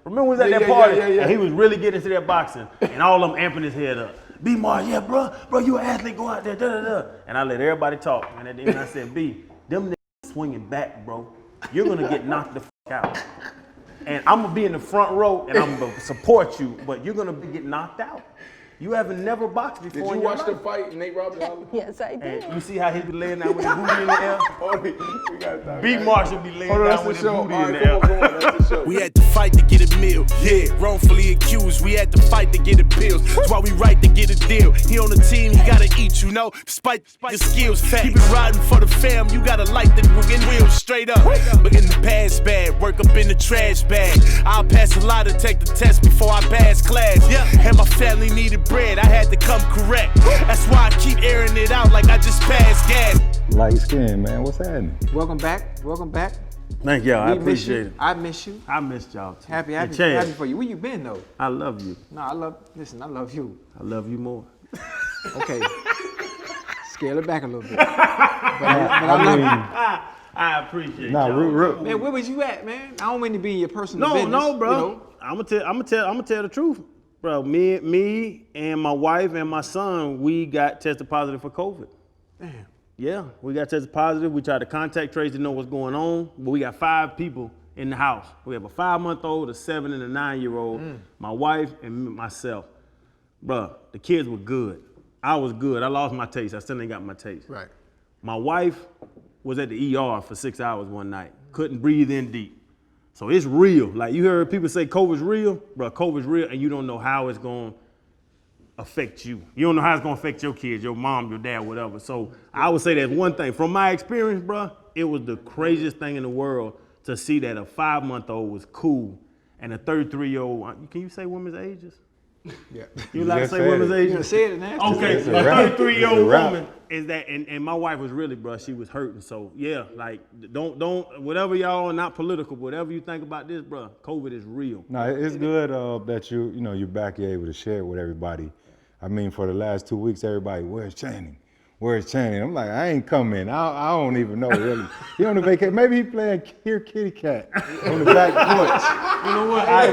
Remember we was at that party and he was really getting into that boxing and all of them amping his head up. B Mars, yeah, bro, you an athlete, go out there, da. And I let everybody talk. And at the end I said, B, them niggas swinging back, bro. You're gonna get knocked the fuck out. And I'm gonna be in the front row and I'm gonna support you, but you're gonna get knocked out. You haven't never boxed before. Did you watch the fight, Nate Robinson? Yes, I did. And you see how he be laying down with his booty in the air? B Marshall be laying down with his booty in the air. We had to fight to get a meal, yeah. Wrongfully accused, we had to fight to get appeals. That's why we right to get a deal. He on the team, he gotta eat, you know, despite the skills. Keep it riding for the fam, you gotta light the wheels straight up. But in the past bad, work up in the trash bag. I'll pass a lot to take the test before I pass class. And my family needed bread, I had to come correct. That's why I keep airing it out like I just passed gas. Light skin, man, what's happening? Welcome back. Thank y'all, I appreciate it. I miss you. I missed y'all too. Happy for you. Where you been though? I love you. No, I love you. I love you more. Okay. Scale it back a little bit. But I love you. I appreciate Nah, y'all. Man, where was you at, man? I don't mean to be in your personal business. No, bro. You know? I'm gonna tell the truth. Bro, me and my wife and my son, we got tested positive for COVID. Damn. Yeah, we got tested positive. We tried to contact trace to know what's going on, but we got 5 people in the house. We have a 5-month-old, a 7, and a 9-year-old, my wife and myself. Bro, the kids were good. I was good. I lost my taste. I still ain't got my taste. Right. My wife was at the ER for 6 hours one night. Couldn't breathe in deep. So it's real. Like you heard people say COVID's real, bro, COVID's real, and you don't know how it's gonna affect you. You don't know how it's gonna affect your kids, your mom, your dad, whatever. So I would say that's one thing. From my experience, bro, it was the craziest thing in the world to see that a 5-month-old was cool and a 33-year-old, can you say women's ages? Yeah. You like to say women's ages? You done said it now. Okay, a 33-year-old woman is that, and my wife was really, bro, she was hurting. So yeah, like don't whatever y'all are not political, whatever you think about this, bro, COVID is real. No, it's good that you're back, you're able to share it with everybody. I mean, for the last 2 weeks, everybody, where's Channing? Where's Channing? I'm like, I ain't coming. I don't even know really. He on the vacation. Maybe he playing Here Kitty Cat on the back porch. You know what? I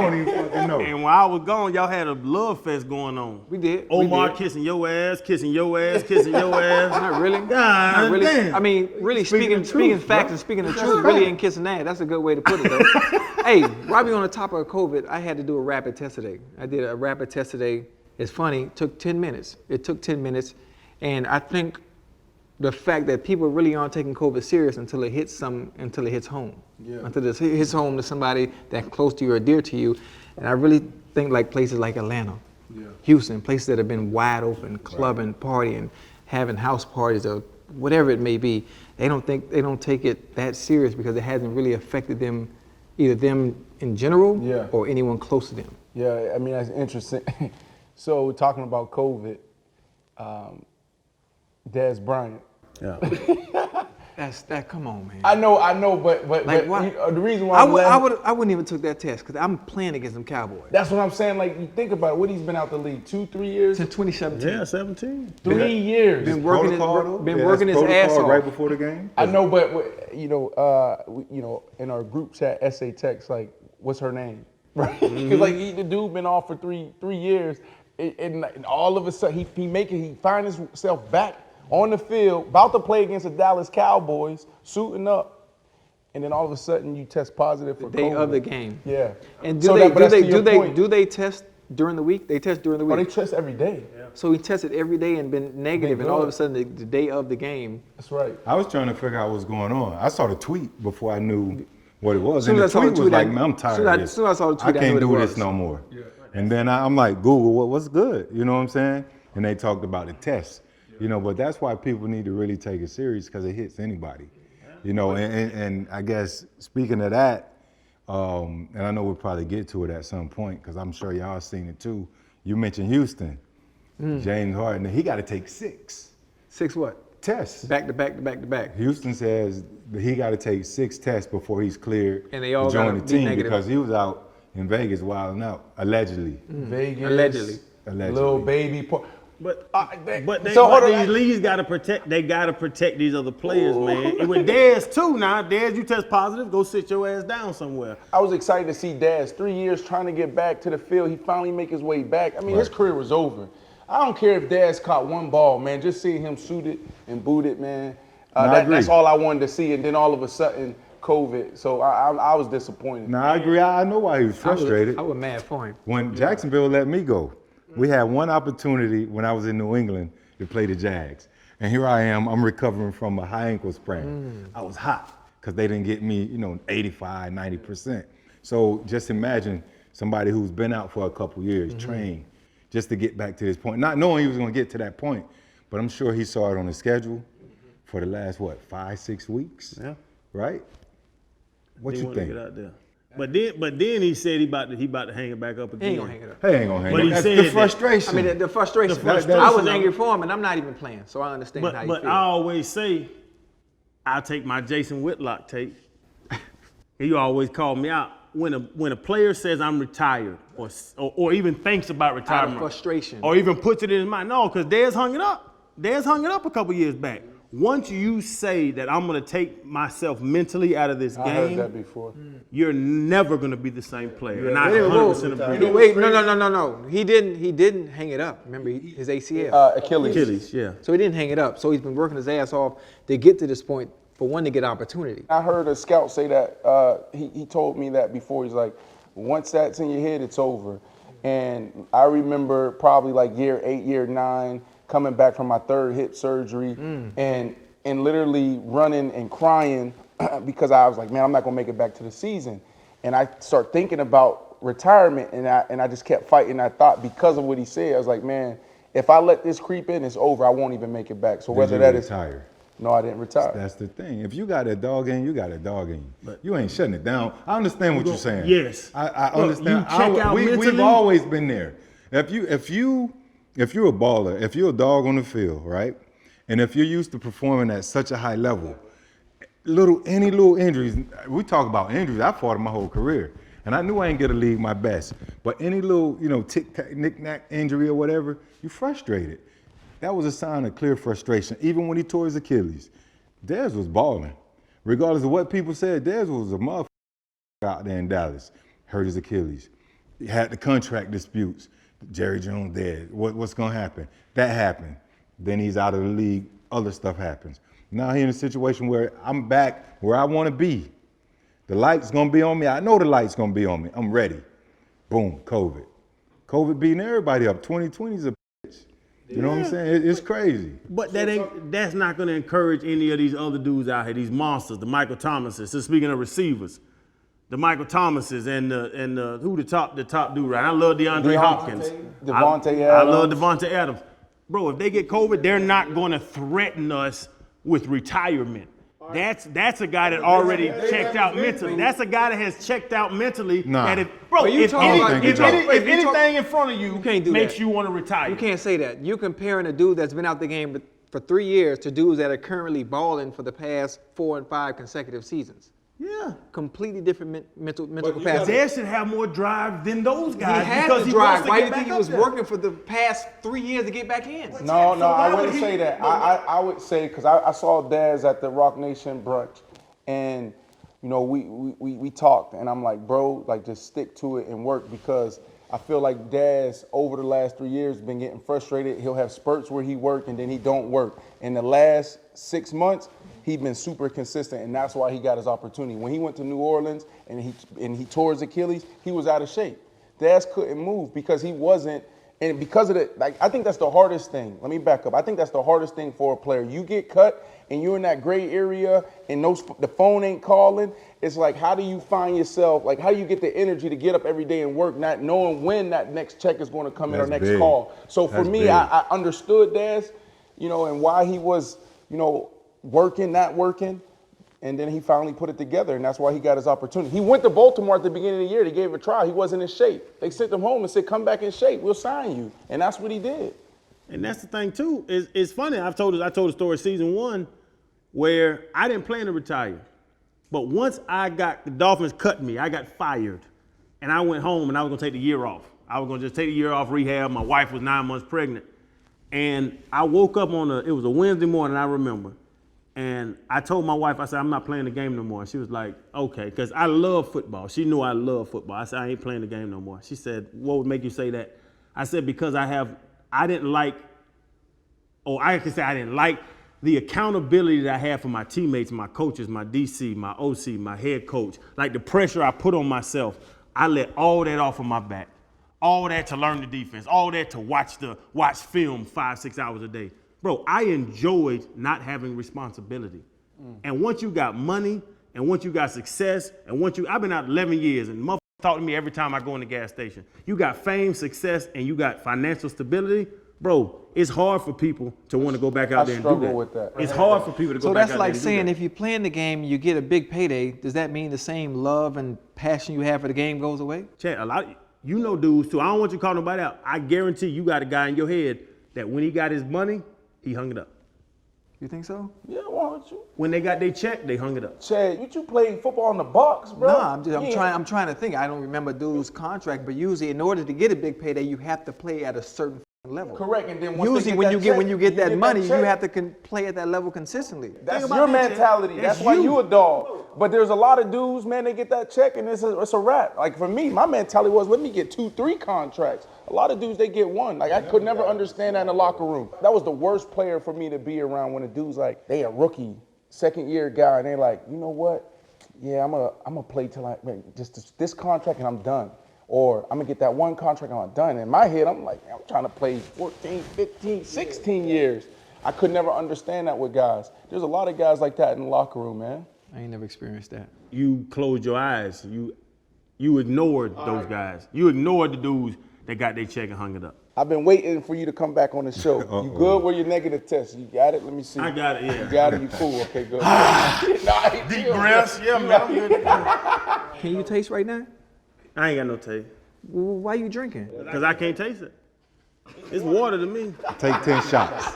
don't even fucking know. And while I was gone, y'all had a love fest going on. We did. Omar kissing your ass, kissing your ass, kissing your ass. Not really. God, Not really. damn. I mean, really speaking facts and speaking the truth, really ain't kissing ass. That's a good way to put it, though. Hey, Robbie, on the topic of COVID, I had to do a rapid test today. I did a rapid test today. It's funny. It took 10 minutes. And I think the fact that people really aren't taking COVID serious until it hits home. Yeah. Until it hits home to somebody that's close to you or dear to you. And I really think like places like Atlanta, Houston, places that have been wide open, clubbing, partying, having house parties or whatever it may be, they don't take it that serious because it hasn't really affected them, either them in general or anyone close to them. Yeah, I mean, that's interesting. So talking about COVID, Dez Bryant. Yeah. Come on, man. I know, but Like, why? The reason why I wouldn't even took that test because I'm playing against them Cowboys. That's what I'm saying. Like, you think about it, what he's been out the league, 2-3 years? Since 2017. Yeah, 17. 3 years. Been working his ass off. Right before the game. I know, but in our group chat, essay text, like, what's her name? Right? Because like the dude been off for three years, and all of a sudden he find himself back on the field, about to play against the Dallas Cowboys, suiting up, and then all of a sudden you test positive for the day COVID. of the game. Yeah. And do they test during the week? They test during the week. Oh, they test every day. Yeah. So he tested every day and been negative, and all of a sudden the day of the game. That's right. I was trying to figure out what's going on. I saw the tweet before I knew what it was, Soon and as the I saw tweet the was tweet, like, man, I'm tired of this. As soon as I saw the tweet, I I knew can't what it do this was. no more. Yeah. And then I'm like, Google, what's good? You know what I'm saying? And they talked about the test. You know, but that's why people need to really take it serious because it hits anybody. You know, and I guess speaking of that, and I know we'll probably get to it at some point because I'm sure y'all seen it too. You mentioned Houston, James Harden. He got to take 6. 6 what? Tests. Back to back. Houston says that he got to take 6 tests before he's cleared And they all to join gotta the be team negative. because he was out in Vegas wilding out, allegedly. Vegas. Allegedly. Little baby. But So hold on, these leagues gotta protect. They gotta protect these other players, man. And with Dez too, now Dez, you test positive, go sit your ass down somewhere. I was excited to see Dez. 3 years trying to get back to the field. He finally make his way back. I mean, his career was over. I don't care if Dez caught one ball, man. Just seeing him suited and booted, man. I agree. That's all I wanted to see. And then all of a sudden, COVID. So I was disappointed. Now I agree. I know why he was frustrated. I was mad for him. When Jacksonville let me go, we had one opportunity when I was in New England to play the Jags. And here I am, I'm recovering from a high ankle sprain. I was hot because they didn't get me, 85, 90%. So just imagine somebody who's been out for a couple years, trained, just to get back to this point. Not knowing he was gonna get to that point, but I'm sure he saw it on the schedule for the last, 5, 6 weeks? Yeah. Right? What He you wanted to think? get out there. But then he said he about to hang it back up again. He ain't gonna hang it up. He ain't gonna hang But it. he That's said the that- frustration. I mean, the frustration. The frustration. I was angry for him, and I'm not even playing, so I understand how you But feel. I always say, I'll take my Jason Whitlock tape. He always called me out. When a player says I'm retired or even thinks about Out retirement. of frustration. Or even puts it in his mind. No, because Dez hung it up. Dez hung it up a couple years back. Once you say that I'm going to take myself mentally out of this I heard game, that before. you're never going to be the same player. And I Wait, 100% agree. Wait, no. He didn't hang it up. Remember his ACL. Achilles. Yeah. So he didn't hang it up. So he's been working his ass off to get to this point for one to get opportunity. I heard a scout say that. He told me that before. He's like, once that's in your head, it's over. And I remember probably like year 8, year 9, coming back from my 3rd hip surgery and literally running and crying because I was like, man, I'm not gonna make it back to the season. And I start thinking about retirement, and I just kept fighting that thought because of what he said. I was like, man, if I let this creep in, it's over. I won't even make it back. So Did whether you that is retire? no, I didn't retire. That's the thing. If you got a dog in, you got a dog in you. You ain't shutting it down. I understand what you're saying. Yes. I Look, understand. you check out we've mentally. always been there. If you're a baller, if you're a dog on the field, right, and if you're used to performing at such a high level, any little injuries. We talk about injuries. I fought my whole career, and I knew I ain't get to league my best. But any little, tic-tac, knick-knack injury or whatever, you frustrated. That was a sign of clear frustration. Even when he tore his Achilles, Dez was balling. Regardless of what people said, Dez was a motherfucker out there in Dallas. Hurt his Achilles. He had the contract disputes. Jerry Jones dead. What's gonna happen? That happened. Then he's out of the league. Other stuff happens. Now he's in a situation where I'm back where I want to be. The light's gonna be on me. I know the light's gonna be on me. I'm ready. Boom, COVID. COVID beating everybody up. 2020's a bitch. You know what I'm saying? It's crazy. But that's not going to encourage any of these other dudes out here, these monsters, the Michael Thomases. So speaking of receivers, the Michael Thomases and who the top dude, right? I love DeAndre Hopkins. Devontae I love Adams. Devontae Adams. Bro, if they get COVID, they're not going to threaten us with retirement. That's a guy that already checked out mentally. That's a guy that has checked out mentally. Nah. That But you if talking about- you talking- wait, you talk- anything in front of you can't do makes that. you want to retire. You can't say that. You're comparing a dude that's been out the game for 3 years to dudes that are currently balling for the past 4 and 5 consecutive seasons. Yeah. Completely different mental capacity. Dez should have more drive than those He guys had because the he wants drive. to Why do get you back think he up was there. working for the past 3 years to get back in? No, So I why would wouldn't he- say that. I would say, because I saw Dez at the Rock Nation brunch, and we talked, and I'm like, bro, like just stick to it and work, because I feel like Dez over the last 3 years been getting frustrated. He'll have spurts where he work and then he don't work. In the last 6 months, he's been super consistent, and that's why he got his opportunity. When he went to New Orleans and he tore his Achilles, he was out of shape. Dez couldn't move because he wasn't, and because of it, like I think that's the hardest thing. Let me back up. I think that's the hardest thing for a player. You get cut and you're in that gray area and the phone ain't calling. It's like, how do you find yourself? Like, how do you get the energy to get up every day and work, not knowing when that next check is going to come in or That's next big. call? So for That's me, big. I understood Dez, and why he was, working, not working. And then he finally put it together, and that's why he got his opportunity. He went to Baltimore at the beginning of the year. They gave it a try. He wasn't in shape. They sent him home and said, come back in shape. We'll sign you. And that's what he did. And that's the thing too. It's funny. I told a story season 1 where I didn't plan to retire, but once the Dolphins cut me, I got fired, and I went home and I was gonna take the year off. I was gonna just take the year off rehab. My wife was 9 months pregnant, And I woke up it was a Wednesday morning, I remember. And I told my wife, I said, I'm not playing the game no more. And she was like, okay, because I love football. She knew I love football. I said, I ain't playing the game no more. She said, what would make you say that? I said, because I didn't like the accountability that I had for my teammates, my coaches, my DC, my OC, my head coach, like the pressure I put on myself. I let all that off of my back. All that to learn the defense, all that to watch film 5-6 hours a day. Bro, I enjoyed not having responsibility. And once you got money, and once you got success, and I've been out 11 years, and motherfuckers talk to me every time I go in the gas station. You got fame, success, and you got financial stability, bro, it's hard for people to want to go back out there and do that. I struggle with that. It's hard for people to go So back that's out like there and saying do that. if you're playing the game, you get a big payday. Does that mean the same love and passion you have for the game goes away? Chad, you know dudes too. I don't want you to call nobody out. I guarantee you got a guy in your head that when he got his money, he hung it up. You think so? Yeah, why don't you? When they got their check, they hung it up. Chad, you played football in the box, bro. No, I'm trying to think. I don't remember dude's contract, but usually in order to get a big payday, you have to play at a certain level. Correct, and then once Usually they when get you get that money, you check. have to play at that level consistently. That's about your that, Chad. mentality. That's why you a dog. But there's a lot of dudes, man, they get that check and it's a wrap. Like for me, my mentality was, let me get 2-3 contracts. A lot of dudes, they get one. Like I could never understand that in the locker room. That was the worst player for me to be around when a dude's like, they a rookie, second year guy, and they're like, you know what? Yeah, I'm gonna play till just this contract and I'm done. Or I'm gonna get that one contract and I'm done. In my head, I'm like, I'm trying to play 14, 15, 16 years. I could never understand that with guys. There's a lot of guys like that in the locker room, man. I ain't never experienced that. You closed your eyes. You ignored those guys. You ignored the dudes that got their check and hung it up. I've been waiting for you to come back on the show. You good with your negative test? You got it? Let me see. I got it, yeah. You got it? You cool? Okay, good. Deep breaths, yeah, man, I'm good. Can you taste right now? I ain't got no taste. Well, why you drinking? Because I can't taste it. It's water to me. Take 10 shots.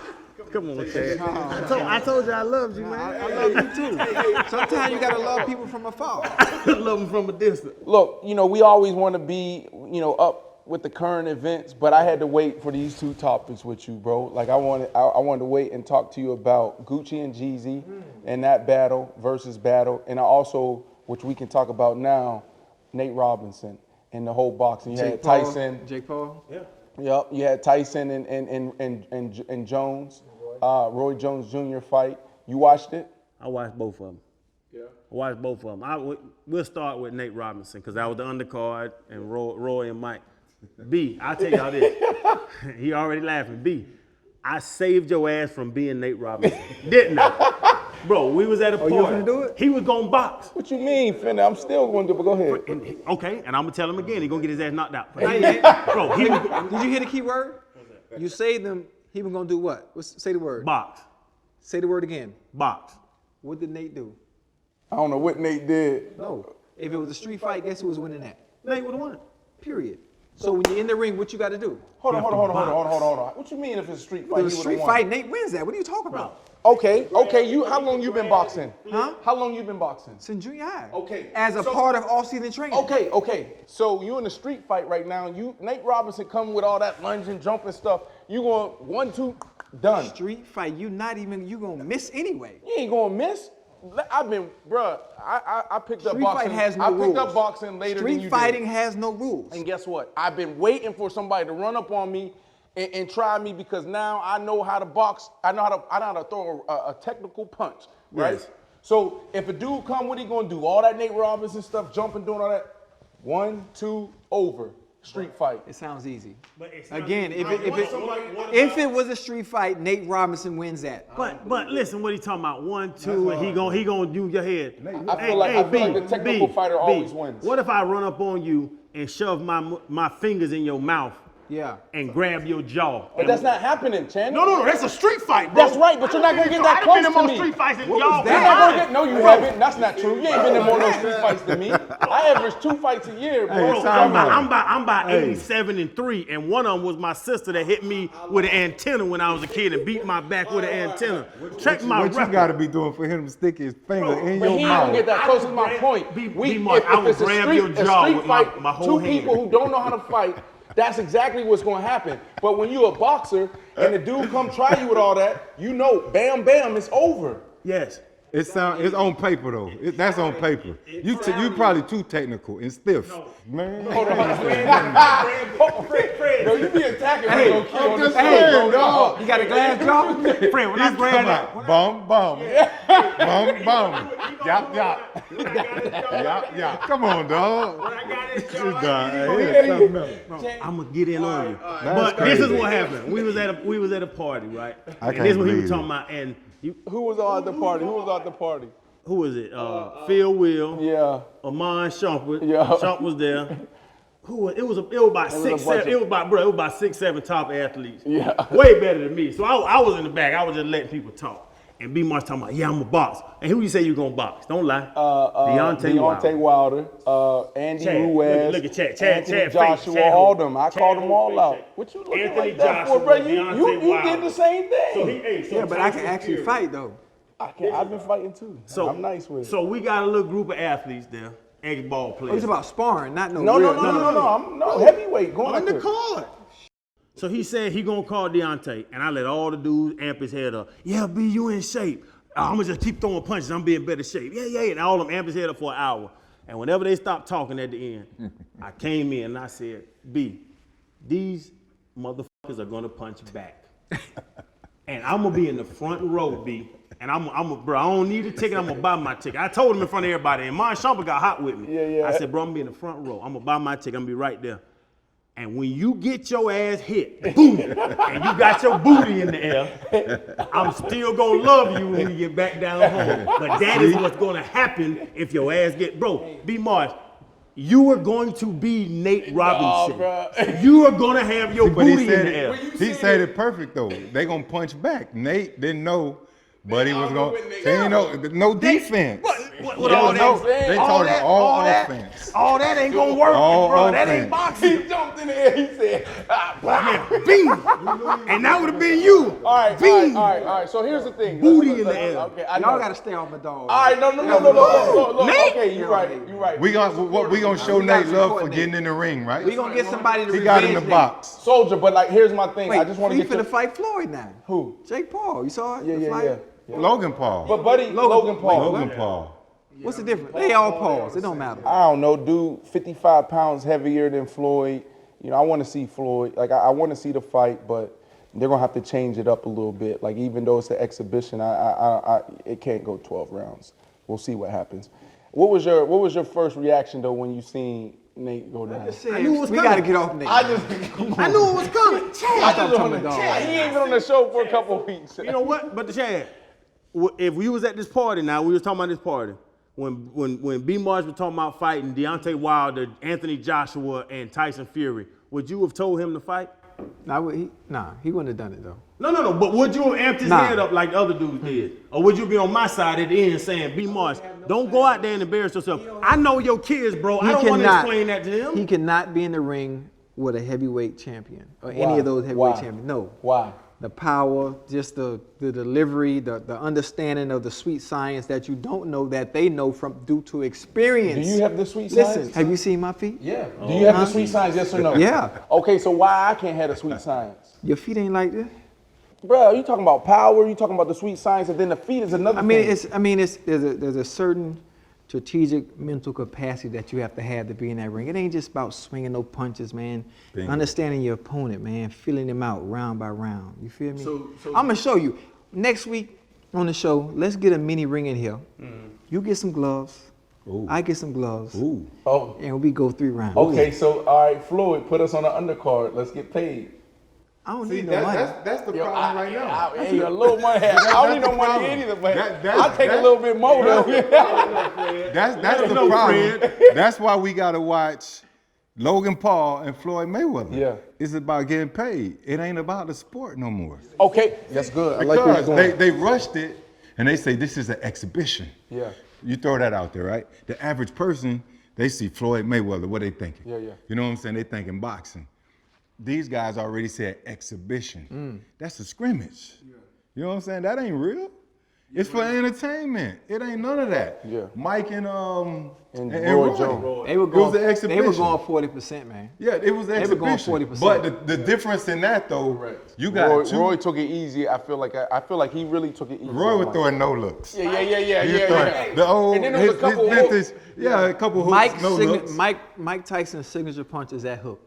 Come on, Chad. I told you I loved you, man. I love you too. Sometimes you gotta love people from afar. I love them from a distance. Look, we always want to be, up with the current events, but I had to wait for these two topics with you, bro. Like I wanted to wait and talk to you about Gucci and Jeezy and that battle, and I also, which we can talk about now, Nate Robinson and the whole boxing. You had Tyson. Jake Paul? Yeah. Yep, you had Tyson and Jones, Roy Jones Jr. fight. You watched it? I watched both of them. Yeah. I watched both of them. We'll start with Nate Robinson because that was the undercard and Roy and Mike. B, I'll tell y'all this. He already laughing. B, I saved your ass from being Nate Robinson. Didn't I? Bro, we was at a party. You gonna do it? He was gonna box. What you mean, Finna? I'm still going to do it, but go ahead. And I'm gonna tell him again. He gonna get his ass knocked out. Bro, Did you hear the key word? You saved him. He was gonna do what? Say the word. Box. Say the word again. Box. What did Nate do? I don't know what Nate did. No. If it was a street fight, guess who was winning that? Nate would have won. Period. So when you're in the ring, what you got to do? Hold on. What you mean if it's a street fight? If it's a street fight, Nate wins that. What are you talking about? Okay. How long you been boxing? Huh? How long you been boxing? Since junior high. Okay. As a part of all-season training. Okay. So you in a street fight right now. Nate Robinson coming with all that lunging, jumping stuff. You going 1, 2, done. Street fight, you gonna miss anyway. You ain't gonna miss. I picked up Street boxing. fight has no I picked rules. up boxing later than you Street fighting did. has no rules. And guess what? I've been waiting for somebody to run up on me and try me because now I know how to box. I know how to throw a technical punch, right? Yes. So if a dude come, what he gonna do? All that Nate Robinson stuff, jumping, doing all that. 1, 2, over. Street fight. It sounds easy. But it's Again, if it was a street fight, Nate Robinson wins that. But listen, what he talking about? 1, 2, and he gonna do your head. I feel like the technical fighter always wins. What if I run up on you and shove my fingers in your mouth? Yeah. And grab your jaw. But that's not happening, Chan. No, that's a street fight, bro. That's right, but you're not gonna get that close to me. I've been in more street fights than y'all. You're not gonna get, no, you haven't. That's not true. You ain't been in more of those street fights than me. I average 2 fights a year, bro. I'm about 87-3, and one of them was my sister that hit me with an antenna when I was a kid and beat my back with an antenna. Check my What you record. got to be doing for him to stick his finger in But your he mouth? don't get that close. Is my point. I will grab your jaw with my whole two hand. people who don't know how to fight, That's exactly what's going to happen. But when you're a boxer and the dude come try you with all that, you know, bam, bam, it's over. Yes. It's on paper though. That's on paper. You probably too technical and stiff. Man. Hold on. Fred, no, you be attacking me. Hey, on this hey, show, dog. You got a glass jaw? Fred, when I grabbed that, Bum. Yop. Come on, dog. I'm gonna get in on you. That's But crazy. this is what happened. We was at a party, right? I And can't this is what he believe was it. talking about. And Who was all at the party? who was it? Phil Will. Yeah. Amon Shumpert. Yeah. Shump was there. It was about six, bunch seven. It was about 6-7 top athletes. Yeah. Way better than me. So I was in the back. I was just letting people talk. And B Marsh talking about, yeah, I'm a box. And who you say you gonna box? Don't lie. Deontay Wilder, Andy Chad. Ruiz, Look at Chad. Anthony Chad Joshua, Chad all Hope. them. I Chad called them Hope all face out. check. What you looking Anthony like that for, Joshua, bro? Deontay You Wilder. did the same thing. So Yeah, but I can actually fight though. I've been fighting too. So I'm nice with it. So we got a little group of athletes there, ex-ball Oh, players. it's about sparring, not no No, real. I'm no heavyweight going on after the it. card. So he said he gonna call Deontay, and I let all the dudes amp his head up. Yeah, B, you in shape. I'm gonna just keep throwing punches. I'm being better shape. Yeah. And all of them amp his head up for an hour. And whenever they stopped talking at the end, I came in and I said, B, these motherfuckers are gonna punch back. And I'm gonna be in the front row, B. And bro, I don't need a ticket. I'm gonna buy my ticket. I told him in front of everybody. And Mon Shumpert got hot with me. Yeah. I said, bro, I'm gonna be in the front row. I'm gonna buy my ticket. I'm gonna be right there. And when you get your ass hit, boom, and you got your booty in the air, I'm still gonna love you when you get back down home. But that is what's gonna happen if your ass bro, B Marsh, you are going to be Nate Robinson. bro. You are gonna have your But he booty in said the air. he said it perfect though. They gonna punch back. Nate didn't know, but he was gonna. He ain't no defense. What all that? They told him all offense. All that ain't gonna work, All bro. That offense. ain't boxing. He jumped in the air. He said, Bing! And that would have been you. All right. So here's the thing. Booty in the air. Okay, I know. Y'all gotta stay off my dog. All right, no. Nate? Okay, you're right. We gonna show Nate love for getting in the ring, right? We gonna get somebody to He got in revenge the Nate. box. Soldier, but like, here's my thing. Wait, I just want to he get finna to fight Floyd now. who? Jake Paul. You saw it? Yeah. The fight? Logan Paul. But buddy, Logan Paul. Logan Paul. What's the difference? They all Pauls. It don't matter. I don't know, dude. 55 pounds heavier than Floyd. You know, I want to see Floyd. Like, I want to see the fight, but they're gonna have to change it up a little bit. Like, even though it's an exhibition, it can't go 12 rounds. We'll see what happens. What was your first reaction though when you seen Nate go down? I knew it was We coming. gotta get off Nate. I knew it was coming. I thought talking about dog. He ain't been on the show for a couple of weeks. You know what? But the Chad, if we was at this party now, we was talking about this party. When B Marsh was talking about fighting Deontay Wilder, Anthony Joshua, and Tyson Fury, would you have told him to fight? He wouldn't have done it though. No. But would you have amped his head up like the other dudes did? Or would you be on my side at the end saying, B Marsh, don't go out there and embarrass yourself. I know your kids, bro. I don't want to explain that to them. He cannot be in the ring with a heavyweight champion or any of those heavyweight champions. No. Why? The power, just the delivery, the understanding of the sweet science that you don't know that they know from due to experience. Do you have the sweet Listen, science? have you seen my feet? Yeah. Do you have the sweet science? Yes or no? Yeah. Okay, so why I can't have the sweet science? Your feet ain't like this. Bro, you talking about power? You talking about the sweet science, and then the feet is another thing. There's a certain strategic mental capacity that you have to be in that ring. It ain't just about swinging no punches, man. Bingo. Understanding your opponent, man. Feeling him out round by round. You feel me? I'm gonna show you next week on the show. Let's get a mini ring in here. You get some gloves. Ooh. I get some gloves. Ooh. Oh, And we go 3 rounds. okay. So all right, Floyd, put us on the undercard. Let's get paid. I don't See, need no money. that's the problem right now. Hey, a little money. I don't need no money either, but I'll take a that- little bit more though. That's the problem. That's why we gotta watch Logan Paul and Floyd Mayweather. Yeah. It's about getting paid. It ain't about the sport no more. Okay, that's good. I like where you're Because going. they rushed it and they say this is an exhibition. Yeah. You throw that out there, right? The average person, they see Floyd Mayweather, what they thinking? Yeah. You know what I'm saying? They thinking boxing. These guys already said exhibition. That's a scrimmage. You know what I'm saying? That ain't real. It's for entertainment. It ain't none of that. Yeah. Mike and Roy Jones. They were It was going. an exhibition. They were going 40%, man. Yeah, it was an They were going exhibition. 40%. But the difference in that though, you got Roy took it easy. I feel like he really took it easy. Roy was throwing no looks. Yeah. He was throwing the old, And then there was a couple his vintage, a couple hooks, no looks. Mike Tyson's signature punch is that hook,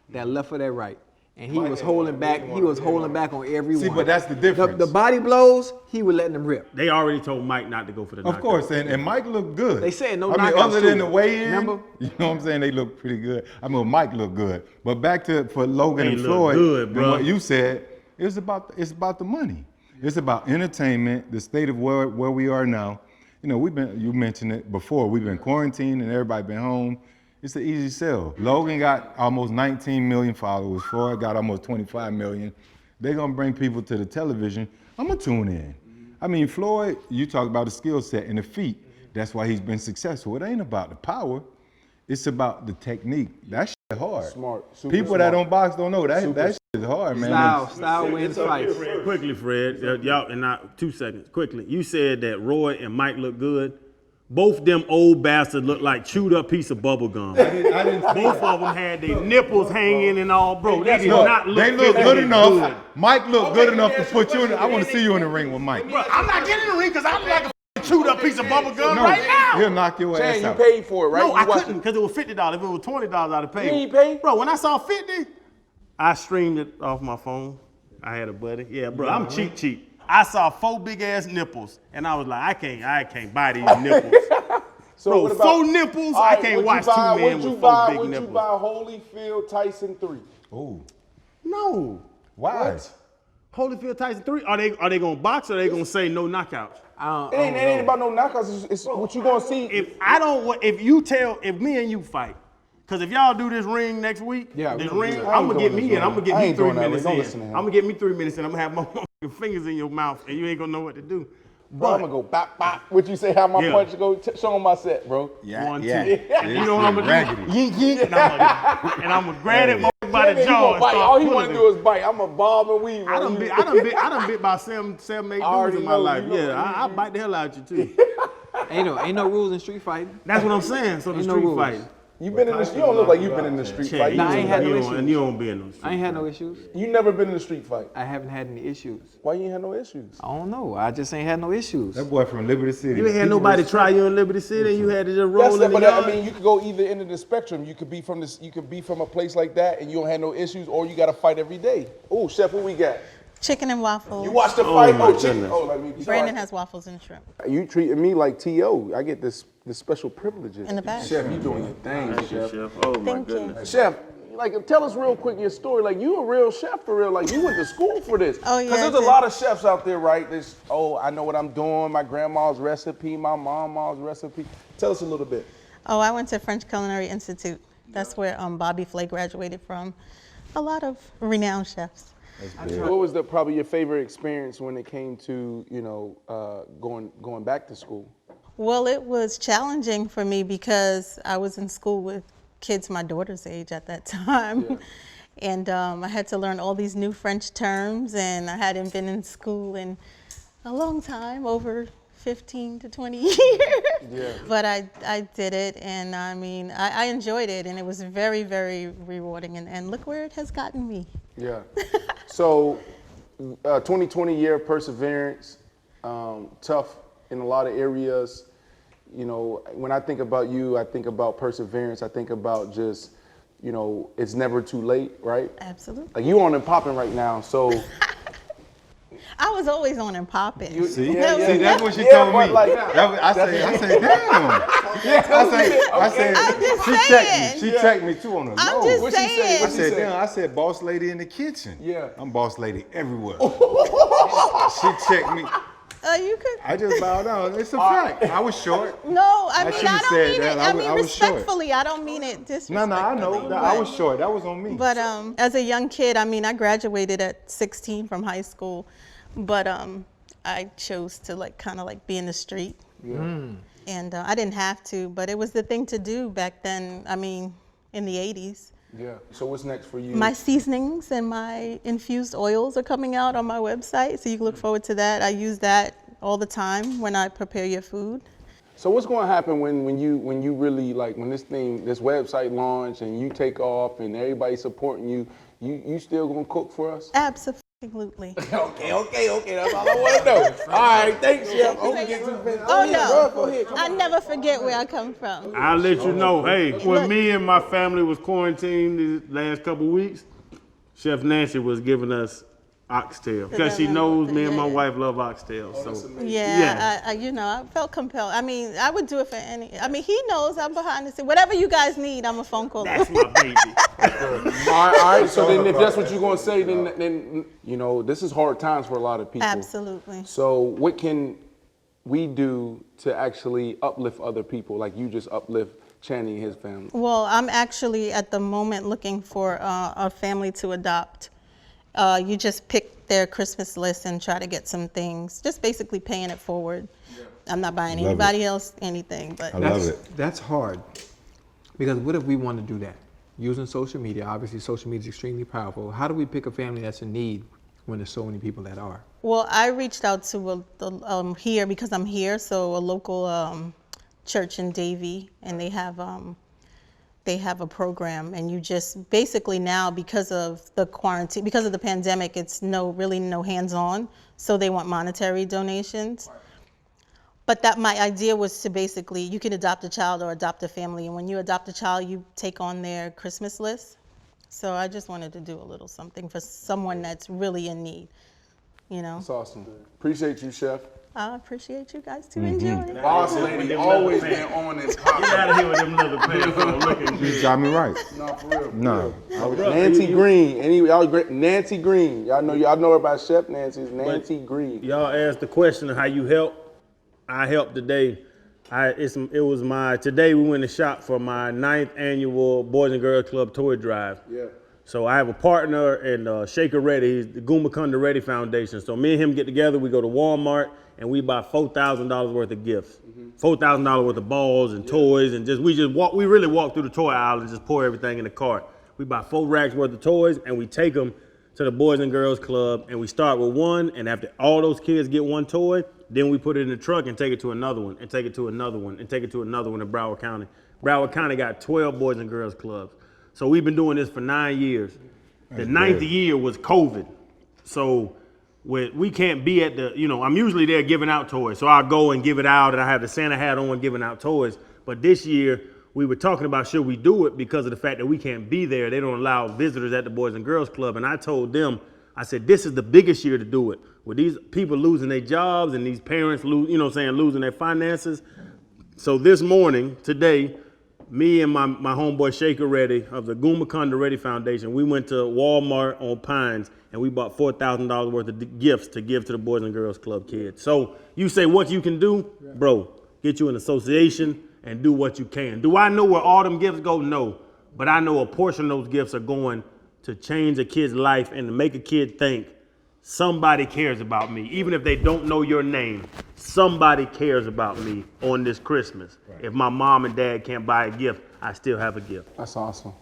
that left or that right, and he was holding back. He was holding back on every one. See, but that's the difference. The body blows, he was letting them rip. They already told Mike not to go for the knockout. Of course, and Mike looked good. They said no I mean, knockouts other than too. the weigh-in, Remember? you know what I'm saying? They look pretty good. I mean, Mike looked good. But back for Logan They and look Floyd, good, and bro. what you said, it's about the money. It's about entertainment, the state of where we are now. You know, you mentioned it before. We've been quarantined and everybody been home. It's an easy sell. Logan got almost 19 million followers. Floyd got almost 25 million. They're gonna bring people to the television. I'm gonna tune in. I mean, Floyd, you talk about the skill set and the feet. That's why he's been successful. It ain't about the power. It's about the technique. That shit hard. Smart. Super People smart. that don't box don't know that shit is hard, man. Style wins fights. Quickly, Fred, y'all, and not 2 seconds. Quickly, you said that Roy and Mike look good. Both them old bastards look like chewed up piece of bubble gum. I didn't Both of them had their nipples hanging and all, bro. They did not look. They look good physically enough. good. Mike looked good enough to put you in. I want to see you in the ring with Mike. Bro, I'm not getting in the ring because I look like a chewed up piece of bubble gum right now. He'll knock your ass Chan, you out. paid for it, right? No, You I watched couldn't because it was $50. If it was $20, I'd have paid. You ain't pay? Bro, when I saw 50, I streamed it off my phone. I had a buddy. Yeah, bro, I'm cheap. I saw 4 big ass nipples, and I was like, I can't buy these nipples. So Bro, what about 4 nipples? All I right, can't would watch you buy- 2 men would you with 4 buy- big Would nipples. you buy Holyfield Tyson 3? Ooh, No. why? What? Holyfield Tyson 3? Are they gonna box or are they gonna say no knockouts? It ain't about no knockouts. It's what you gonna see. If me and you fight, because if y'all do this ring next week, Yeah, this we ring, gonna do I'm that. gonna get me in. I'm gonna I get me ain't 3 doing that, minutes Ray. Don't in. listen to him. I'm gonna get me 3 minutes in. I'm gonna have my motherfucking fingers in your mouth and you ain't gonna know what to do. Bro, I'm gonna go bop bop. What you say? How my Yeah. punch go? Show him my set, bro. Yeah, 1, 2. yeah. And you know what I'm gonna Raggedy. do? Yeet, yeet. And I'm gonna grab it by the He jaw gonna and bite. start All he pulling wanna it. do is bite. I'm a bomb and weave. I done bit about seven, 8 dudes already in my know, life. you know, Yeah, I bite the hell out you too. Ain't no rules in street fighting. That's what I'm saying. So the Ain't no street rules. fight. You been in the? You don't look like you've been in the street fight. Nah, I ain't had no you issues. and you don't be in no street. I ain't had no issues. You never been in a street fight. I haven't had any issues. Why you ain't had no issues? I don't know. I just ain't had no issues. That boy from Liberty City. You ain't had nobody try you in Liberty City. You had to just roll That's in it, the but yard. I mean, you could go either end of the spectrum. You could be from this. You could be from a place like that, and you don't have no issues, or you got to fight every day. Oh, chef, what we got? Chicken and waffles. You watch the fight? my chicken. goodness. Oh, let me. Brandon has waffles and shrimp You treating me like T.O. I get this special privileges. in the back. Chef, you doing your thing, chef. Chef. Oh my Thank you. goodness. Chef, like, tell us real quick your story. Like, you a real chef for real. Like, you went to school for this. Oh, yeah, Because I there's a did. lot of chefs out there, right? This, I know what I'm doing. My grandma's recipe, my mom's recipe. Tell us a little bit. Oh, I went to French Culinary Institute. That's where Bobby Flay graduated from. A lot of renowned chefs. What was probably your favorite experience when it came to, going back to school? Well, it was challenging for me because I was in school with kids my daughter's age at that time. Yeah. And I had to learn all these new French terms, and I hadn't been in school in a long time, over 15 to 20 years. Yeah. But I did it, and I mean, I enjoyed it, and it was very, very rewarding. And look where it has gotten me. Yeah. So, 2020 year of perseverance, tough in a lot of areas. You know, when I think about you, I think about perseverance. I think about just, it's never too late, right? Absolutely. Like, you on and popping right now, so. I was always on and popping. See, Yeah, see, that's what she Yeah, told but me. like- I say, damn. I said, I'm just she saying. checked me. She checked me too on the I'm low. just What'd she say? saying. I What'd she said, say? damn. I said, boss lady in the kitchen. Yeah. I'm boss lady everywhere. She checked me. You could. I just bowed down. It's a fact. I was short. No, I mean, shouldn't I have don't said mean that. it. I I was- mean, I was short. respectfully. I don't mean it No, disrespectfully. I know. I was short. That was on me. But as a young kid, I mean, I graduated at 16 from high school, but I chose to kind of be in the street. Yeah. And I didn't have to, but it was the thing to do back then. I mean, in the 80s. Yeah. So what's next for you? My seasonings and my infused oils are coming out on my website, so you can look forward to that. I use that all the time when I prepare your food. So what's going to happen when you really like when this website launch and you take off and everybody's supporting you? You still gonna cook for us? Absolutely. Okay. That's all I want to know. All right, thanks, Chef. Oh no, Go ahead. I never forget where I come from. I'll let you know. Hey, when me and my family was quarantined these last couple weeks, Chef Nancy was giving us oxtail because she knows me and my wife love oxtail. So Yeah, I felt compelled. I mean, I would do it for any. I mean, he knows I'm behind the scenes. Whatever you guys need, I'm a phone call. that's my baby. All right. So then, if that's what you're gonna say, then this is hard times for a lot of people. Absolutely. So what can we do to actually uplift other people, like you just uplift Channing and his family? Well, I'm actually at the moment looking for a family to adopt. You just pick their Christmas list and try to get some things, just basically paying it forward. I'm not buying anybody else anything, but I love it. That's hard. Because what if we want to do that? Using social media, obviously social media is extremely powerful. How do we pick a family that's in need when there's so many people that are? Well, I reached out to here because I'm here, so a local church in Davie, and they have a program, and you just basically now, because of the quarantine, because of the pandemic, it's really no hands-on, so they want monetary donations. But that my idea was to basically, you can adopt a child or adopt a family, and when you adopt a child, you take on their Christmas list. So I just wanted to do a little something for someone that's really in need, That's awesome. Appreciate you, Chef. I appreciate you guys too. Enjoy. Boss lady, always been on and Get popping. out of here with them leather pants on, looking You good. got me right. No, for real. No. Nancy Green. Nancy Green. Y'all know her by Chef Nancy's Nancy Green. Y'all asked the question of how you help. I helped today. Today we went to shop for my 9th annual Boys and Girls Club toy drive. Yeah. So I have a partner in Shaker Ready. He's the Goomakunda Ready Foundation. So me and him get together. We go to Walmart and we buy $4,000 worth of gifts, $4,000 worth of balls and toys, and we really walk through the toy aisle and just pour everything in the cart. We buy 4 racks worth of toys and we take them to the Boys and Girls Club, and we start with one, and after all those kids get one toy, then we put it in the truck and take it to another one, and take it to another one, and take it to another one in Broward County. Broward County got 12 Boys and Girls Clubs. So we've been doing this for 9 years. The 9th year was COVID. So we can't be at I'm usually there giving out toys. So I'll go and give it out, and I have the Santa hat on giving out toys. But this year, we were talking about should we do it because of the fact that we can't be there. They don't allow visitors at the Boys and Girls Club. And I told them, I said, this is the biggest year to do it. With these people losing their jobs and these parents losing their finances. So this morning, today, me and my homeboy Shaker Ready of the Goomakunda Ready Foundation, we went to Walmart on Pines and we bought $4,000 worth of gifts to give to the Boys and Girls Club kids. So you say what you can do, bro, get you an association and do what you can. Do I know where all them gifts go? No, but I know a portion of those gifts are going to change a kid's life and to make a kid think somebody cares about me. Even if they don't know your name, somebody cares about me on this Christmas. Right. If my mom and dad can't buy a gift, I still have a gift. That's awesome.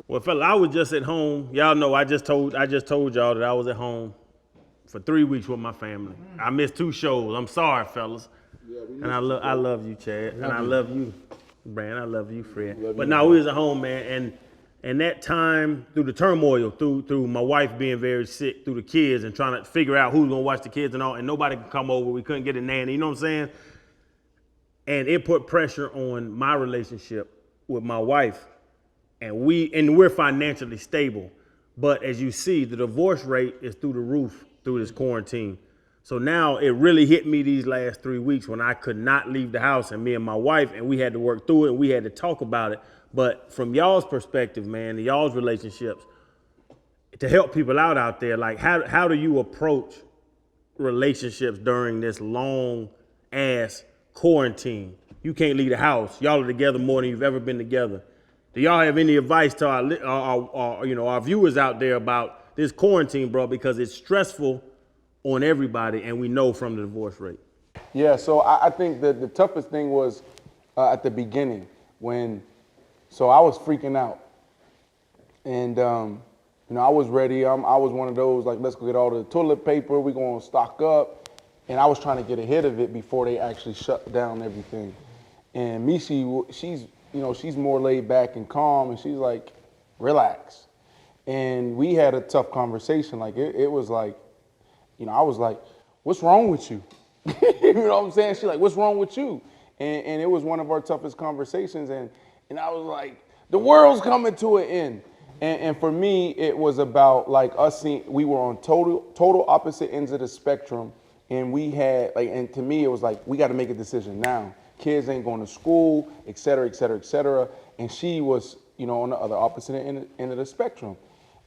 Well, fella, I was just at home. Y'all know I just told y'all that I was at home for 3 weeks with my family. I missed 2 shows. I'm sorry, fellas. Yeah, and I love you, Chad. And I love you, Brand. I love you, Fred. But no, we was at home, man, and that time through the turmoil, through my wife being very sick, through the kids and trying to figure out who's gonna watch the kids and all, and nobody could come over. We couldn't get a nanny, you know what I'm saying? And it put pressure on my relationship with my wife. And we're financially stable. But as you see, the divorce rate is through the roof through this quarantine. So now it really hit me these last 3 weeks when I could not leave the house, and me and my wife, and we had to work through it and we had to talk about it. But from y'all's perspective, man, y'all's relationships, to help people out there, like how do you approach relationships during this long ass quarantine? You can't leave the house. Y'all are together more than you've ever been together. Do y'all have any advice to our viewers out there about this quarantine, bro? Because it's stressful on everybody, and we know from the divorce rate. Yeah, so I think that the toughest thing was at the beginning so I was freaking out, and I was ready. I was one of those like, let's go get all the toilet paper. We're gonna stock up, and I was trying to get ahead of it before they actually shut down everything. And Mishi, she's more laid back and calm, and she's like, relax. And we had a tough conversation. Like it was like, I was like, what's wrong with you? You know what I'm saying? She's like, what's wrong with you? And it was one of our toughest conversations. And I was like, the world's coming to an end. And for me, it was about like us seeing, we were on total opposite ends of the spectrum. And we had and to me, it was like, we got to make a decision now. Kids ain't going to school, et cetera, et cetera, et cetera. And she was, on the other opposite end of the spectrum.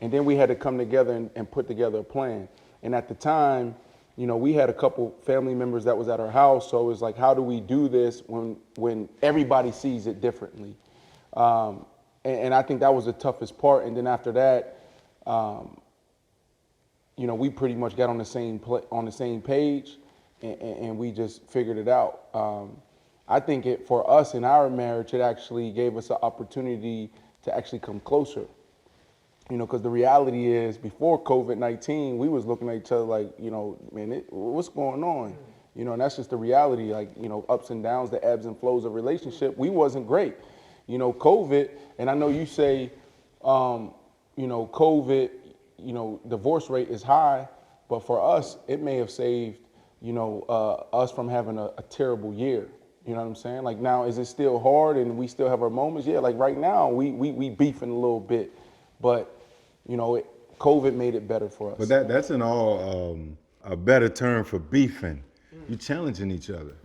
And then we had to come together and put together a plan. And at the time, we had a couple family members that was at our house. So it was like, how do we do this when everybody sees it differently? And I think that was the toughest part. And then after that, we pretty much got on the same page, and we just figured it out. I think for us in our marriage, it actually gave us an opportunity to actually come closer. Because the reality is, before COVID-19, we was looking at each other like, man, what's going on? And that's just the reality, like, ups and downs, the ebbs and flows of relationship. We wasn't great. COVID, and I know you say, COVID, divorce rate is high, but for us, it may have saved, us from having a terrible year. You know what I'm saying? Like now, is it still hard and we still have our moments? Yeah, like right now, we beefing a little bit, but COVID made it better for us. But that's a better term for beefing. You're challenging each other.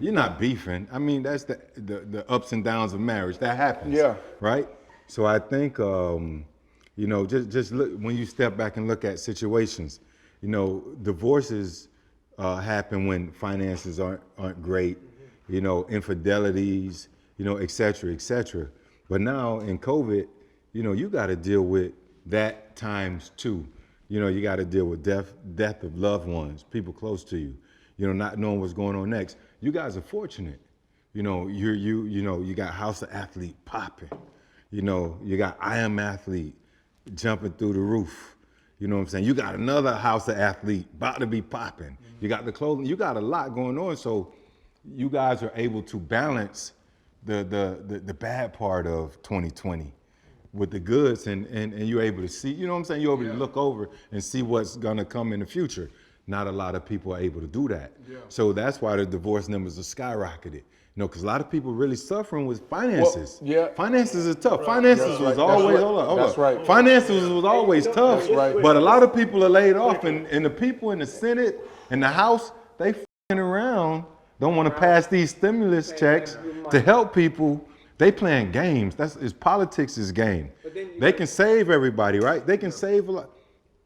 You're not beefing. I mean, that's the ups and downs of marriage. That happens. Yeah. Right? So I think, just look, when you step back and look at situations, divorces happen when finances aren't great, infidelities, et cetera, et cetera. But now in COVID, you got to deal with that times two. You got to deal with death of loved ones, people close to you. Not knowing what's going on next. You guys are fortunate. You got House of Athlete popping. You got I Am Athlete jumping through the roof. You know what I'm saying? You got another House of Athlete about to be popping. You got the clothing. You got a lot going on. So you guys are able to balance the bad part of 2020 with the goods, and you're able to see, you know what I'm saying? You're able to look over and see what's gonna come in the future. Not a lot of people are able to do that. Yeah. So that's why the divorce numbers are skyrocketed. Because a lot of people really suffering with finances. Well, yeah. Finances are tough. Finances was always, hold on. That's right. Finances was always tough. That's right. But a lot of people are laid off, and the people in the Senate and the House, they f***ing around, don't want to pass these stimulus checks to help people. They playing games. Politics is game. They can save everybody, right? They can save a lot.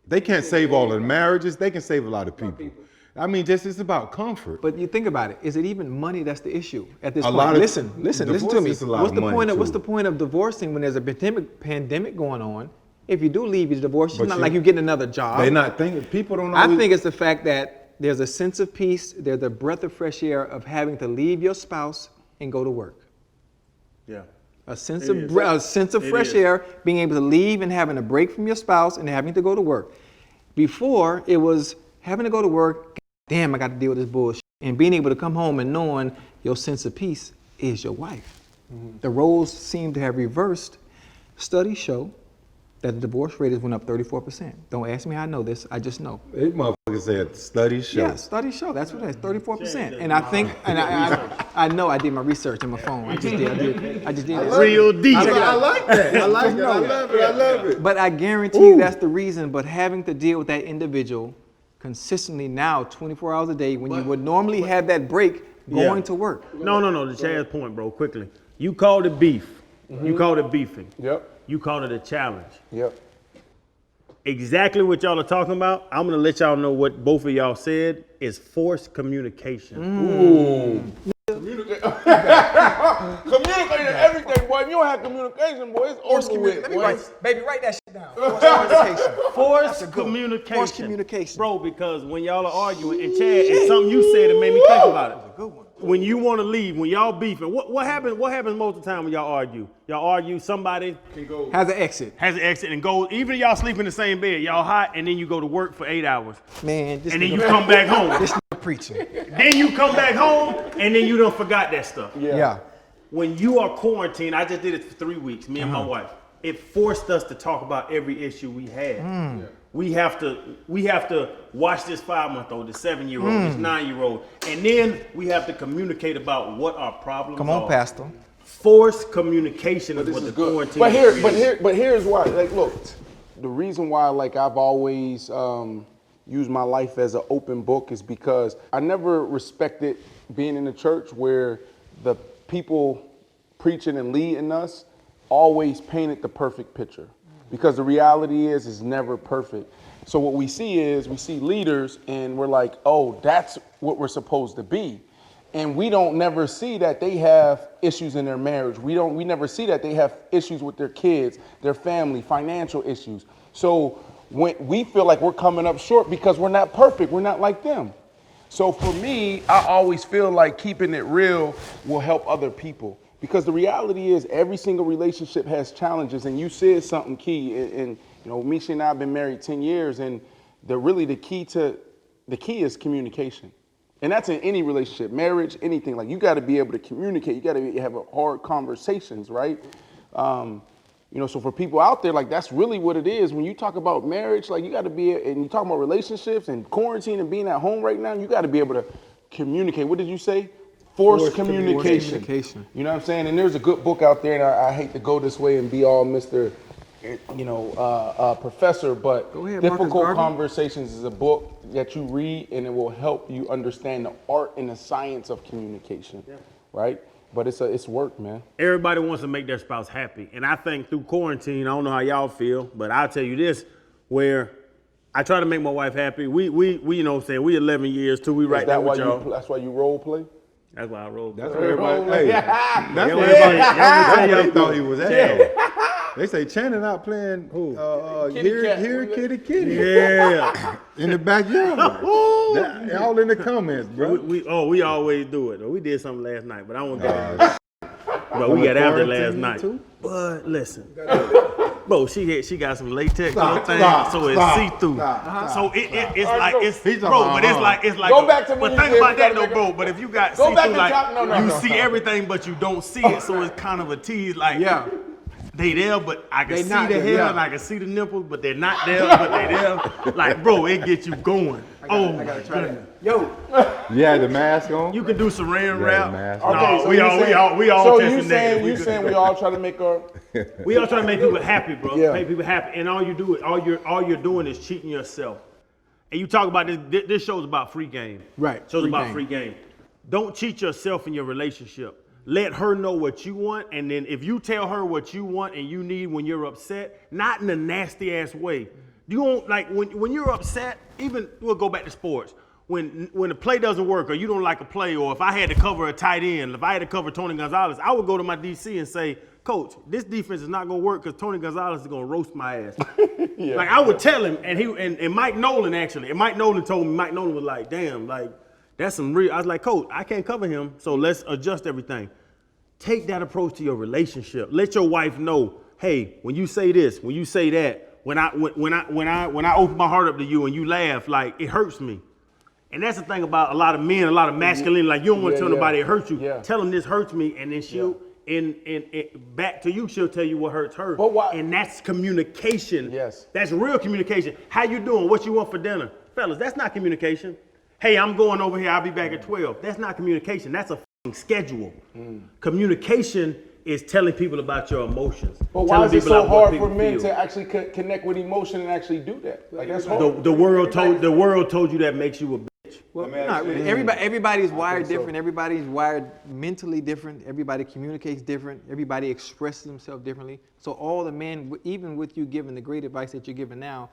They can't save all of the marriages. They can save a lot of people. I mean, it's about comfort. But you think about it. Is it even money that's the issue at this A point? lot of- Listen to me. Divorce is a lot of money, What's too. the point of divorcing when there's a pandemic going on? If you do leave, you divorce. It's But not like you're getting another job. They're not thinking. People don't know. I think it's the fact that there's a sense of peace. There's a breath of fresh air of having to leave your spouse and go to work. Yeah. A sense It of is. a sense of It fresh is. air, being able to leave and having a break from your spouse and having to go to work. Before, it was having to go to work, damn, I got to deal with this bullshit. And being able to come home and knowing your sense of peace is your wife. Mm-hmm. The roles seem to have reversed. Studies show that the divorce rate has went up 34%. Don't ask me how I know this, I just know. These motherfuckers said studies show. Yeah, studies show. That's what it is, 34%. And I think, and I know I did my research on my phone. I just did it. Real deep. I like that. I like it. I love it. But I guarantee you that's the reason. But having to deal with that individual consistently now, 24 hours a day, when you would normally have that break going to work. No. To Chad's point, bro, quickly. You called it beef. Mm-hmm. You called it beefing. Yep. You called it a challenge. Yep. Exactly what y'all are talking about. I'm gonna let y'all know what both of y'all said is forced communication. Communicating everything, boy. if you don't have communication, boy, it's over with. Let me boy. baby, write that shit down. Forced communication. Forced communication. Forced communication. Bro, because when y'all are arguing, and Chad, it's something you said that made me think about it. That's a good one. When you want to leave, when y'all beefing, what happens most of the time when y'all argue? Y'all argue, somebody Has an exit. has an exit and goes, even y'all sleep in the same bed, y'all hot, and then you go to work for 8 hours. Man, this And then nigga- you come back home. This nigga preaching. Then you come back home, and then you done forgot that stuff. Yeah. When you are quarantined, I just did it for 3 weeks, me and my wife. It forced us to talk about every issue we had. We have to watch this 5-month-old, this 7-year-old, this 9-year-old, and then we have to communicate about what our problems are. Come on, Pastor. Forced communication is This what is the good. quarantine But here's why. Like, look, the reason why, like, I've always used my life as an open book is because I never respected being in a church where the people preaching and leading us always painted the perfect picture. Because the reality is it's never perfect. So what we see is we see leaders and we're like, oh, that's what we're supposed to be. And we don't never see that they have issues in their marriage. We never see that they have issues with their kids, their family, financial issues. So when we feel like we're coming up short because we're not perfect, we're not like them. So for me, I always feel like keeping it real will help other people. Because the reality is every single relationship has challenges, and you said something key. And you know, Misha and I have been married 10 years, and the key is communication. And that's in any relationship, marriage, anything. Like, you got to be able to communicate. You got to have hard conversations, right? You know, so for people out there, like, that's really what it is. When you talk about marriage, like, you got to be, and you talk about relationships and quarantine and being at home right now, you got to be able to communicate. What did you say? Forced communication. You know what I'm saying? And there's a good book out there, and I hate to go this way and be all Mr. Professor, but Go ahead, Marcus Difficult Garvey. Conversations is a book that you read, and it will help you understand the art and the science of communication, right? But it's work, man. Everybody wants to make their spouse happy. And I think through quarantine, I don't know how y'all feel, but I'll tell you this, where I try to make my wife happy. We you know what I'm saying, we 11 years too, we right there with y'all. That's why you role play? That's why I roll. That's what everybody. Hey, that's Yeah, what yeah, everybody. yeah. That's what Yeah. they thought he was at. though. They say Channing out playing. Here, kitty. Yeah. In the backyard. All in the comments, bro. we always do it. We did something last night, but I won't get into it. But we got after last night. Too? But listen, bro, she got some latex on her thing, so it's see-through. So it's like it's bro, but it's like Go back to when but you think said about we that gotta though, make bro. But if you got Go back see-through, to like top- no, you no. see everything, but you don't see it, so it's kind of a tease. Like they there, but I can They see not the there, hair yeah. and I can see the nipples, but they're not there, but they there. Like, bro, it gets you going. I gotta try that. Yo, You had the mask on? You can do saran Yeah, wrap. man. No, Okay, so we all So testing you saying negative. you saying we all try to make our We all trying to make people happy, bro. Yeah. Make people happy, and all you're doing is cheating yourself. And you talk about this. This show's about free game. Right, Show's free about game. free game. Don't cheat yourself in your relationship. Let her know what you want, and then if you tell her what you want and you need when you're upset, not in a nasty ass way. You don't like when you're upset. Even we'll go back to sports. When the play doesn't work, or you don't like a play, or if I had to cover a tight end, if I had to cover Tony Gonzalez, I would go to my DC and say, Coach, this defense is not gonna work because Tony Gonzalez is gonna roast my ass. Like I would tell him, and Mike Nolan actually, and Mike Nolan told me, Mike Nolan was like, damn, like that's some real. I was like, Coach, I can't cover him, so let's adjust everything. Take that approach to your relationship. Let your wife know, hey, when you say this, when you say that, when I open my heart up to you and you laugh, like it hurts me. And that's the thing about a lot of men, a lot of masculine, like you don't want to tell nobody it hurts you. Yeah. Tell them this hurts me, and then she'll, and back to you, she'll tell you what hurts her. But why- And that's communication. Yes. That's real communication. How you doing? What you want for dinner? Fellas, that's not communication. Hey, I'm going over here, I'll be back at 12. That's not communication, that's a f***ing schedule. Communication is telling people about your emotions. But why telling is it people so about what hard people for men feel. to actually connect with emotion and actually do that? Like that's hard. The world told you that makes you a bitch. well, not really. Everybody's wired different. Everybody's wired mentally different. Everybody communicates different. Everybody expresses themselves differently. So all the men, even with you giving the great advice that you're giving now,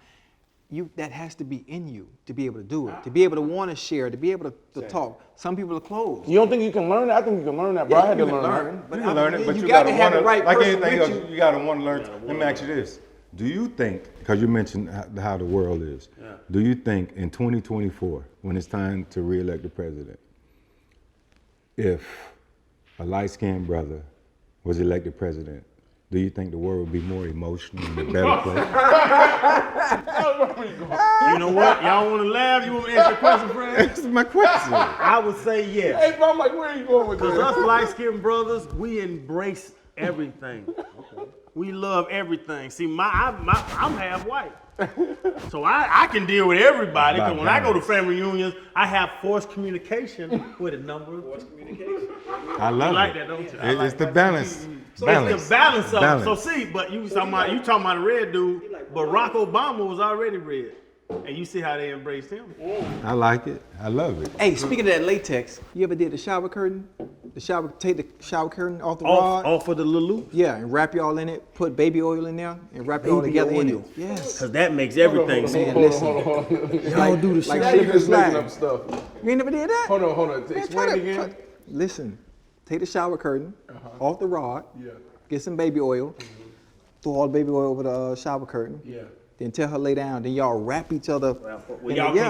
that has to be in you to be able to do it, to be able to want to share, to be able to talk. Some people are closed. You don't think you can learn that? I think you can learn that, bro. I had to learn that. You can learn it, but you got gotta to have wanna, the right like person anything with else, you. you gotta want to learn. Let me ask you this: do you think, because you mentioned how the world is, do you think in 2024, when it's time to re-elect the president, if a light-skinned brother was elected president, do you think the world would be more emotional and a better place? You know what? Y'all want to laugh? You want me to answer the question, Fred? That's my question. I would say yes. Hey, bro, I'm like, where are you going with this? Because us light-skinned brothers, we embrace everything. We love everything. See, I'm half white. So I can deal with everybody. Because when I go to family reunions, I have forced communication with a number of forced communication. I love You like it. that, don't you? It's the balance. So it's the balance of it. Balance. So see, but you talking about a red dude, Barack Obama was already red. And you see how they embraced him. I like it. I love it. Hey, speaking of that latex, you ever did the shower curtain? Take the shower curtain off the rod? Off of the little loop? Yeah, and wrap y'all in it. Put baby oil in there and wrap it all together in it. Yes. Because that makes everything Man, smooth. listen. Y'all do the like shit. slip and Slip slide. and Up stuff. You ain't never did that? Hold on. Man, Explain try it to- again. Listen, take the shower curtain off the rod. Yeah. Get some baby oil. Throw all the baby oil over the shower curtain. Yeah. Then tell her lay down. Then y'all wrap each other. Well,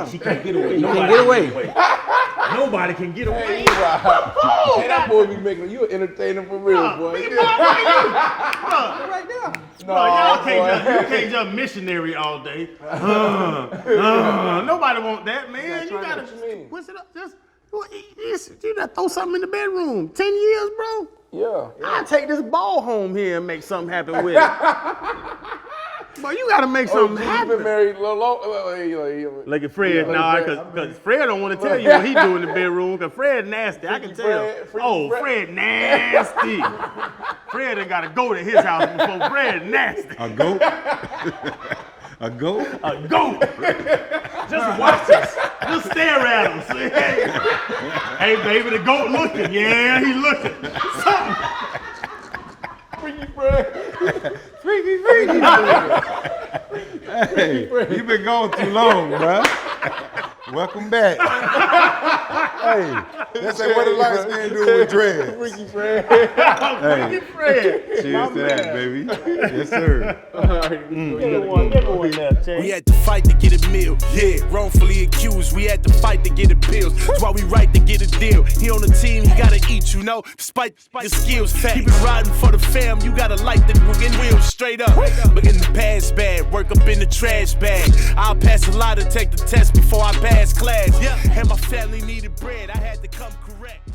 she can't get away. You Nobody can't get away. Nobody can get away. Hey, that boy be making you an entertainer for real, boy. Right now. No, You can't just missionary all day. Nobody want that, man. You gotta what you mean? what's it up? You gotta throw something in the bedroom. 10 years, bro. Yeah. I'll take this ball home here and make something happen with it. But you gotta make something You've happen. been married a long. Look at Fred, Yeah, because Fred don't want to tell you what he do in the bedroom, because Fred nasty, I can tell. Fred nasty. Fred done gotta go to his house before Fred nasty. A goat? A goat? A goat. Just watch us. Just stare at him. See? Hey, baby, the goat looking. Yeah, he looking. Something. Freaky Fred. Freaky. Hey, you been gone too long, bruh. Welcome back. Hey, that's like what a light skin do with dreads. Freaky Fred. Freaky Fred. Cheers to that, baby. Yes, sir. Give one now, Chase. We had to fight to get a meal. Yeah, wrongfully accused. We had to fight to get appeals. That's why we right to get a deal. He on the team, he gotta eat, you know. Despite the skills, keep it riding for the fam. You gotta light the wheels straight up. But in the past bad, work up in the trash bag. I'll pass a lot to take the test before I pass class. Yeah, and my family needed bread. I had to come correct.